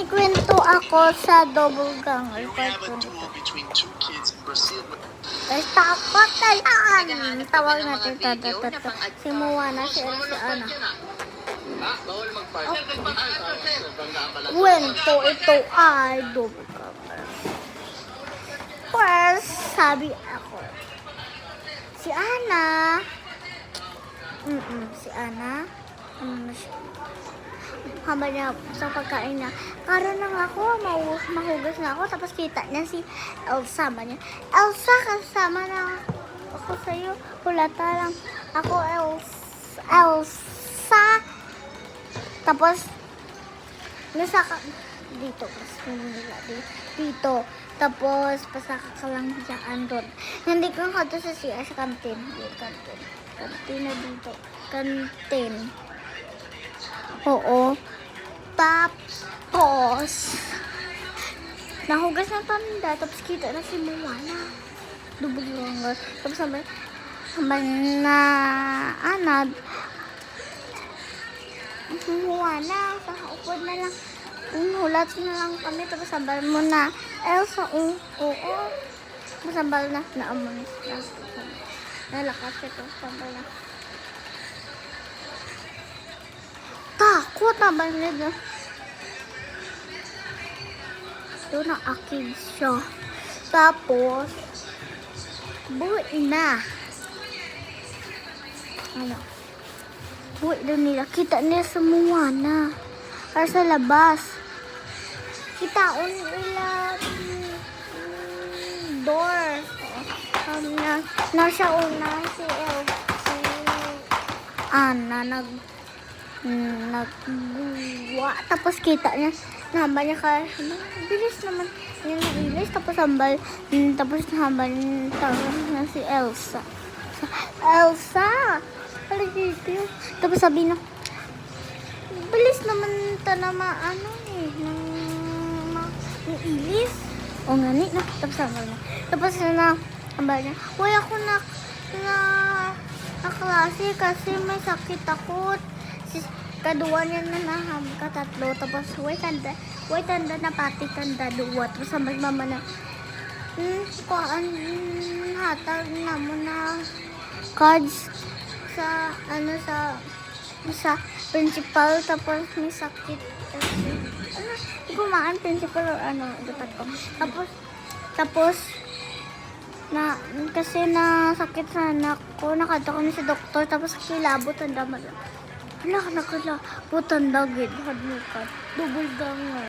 May kwento ako sa double ganger part have a 2. duel between two kids in Brazil. Guys, takot kailangan. Tawag natin si Moana, si Ana. Bawal mag-party. Kwento ito ay double ganger. First, sabi ako, si Ana, habang niya sa pagkain niya, karon lang ako, mahugas na ako, tapos kita niya si Elsa, niya, Elsa, kasama na ako sa'yo, hulata lang, ako Elsa, tapos, nasaka, dito, dito, tapos, pasaka ka lang dyan doon. Hindi ko kato sa siya sa kantin. Kantin na dito. Kantin. Oo. Tapos, nahugas ng tanda. Tapos kita na si Moana. Double ganger. Tapos sabay na anad. Moana. Upod na lang. Hulat na lang kami. Tapos sabay mo na. Elsa, oo. Masambal na. Naamon na. Nalakas ito. Sabay na. Takot na ba nila? Ito na akid siya. Tapos, buwi na. Ano? Buwi daw nila. Kita nila sa Moana. Para sa labas. Kitaon nila door. Nasa una si Ana nagbuwa. Tapos kita niya nahambal niya ka bilis naman niya nailis. Tapos hambal na si Elsa. Tapos sabi na bilis naman ta na ng ilis. O nga ni, tapos hambal na. Tapos hambal niya, uy ako na klase kasi may sakit ako. Kaduwa niya na katatlo. Tapos, way tanda na pati tanda duwa. Tapos, mama na, hatag na mo na cards sa principal. Tapos, may sakit. Hindi ko maan principal or dapat ko. Tapos, kasi sakit sa anak ko, nakadto kami sa doktor. Tapos, kilabot ang damag. Hala, nakala, putang dagid, hadlukan, double ganger.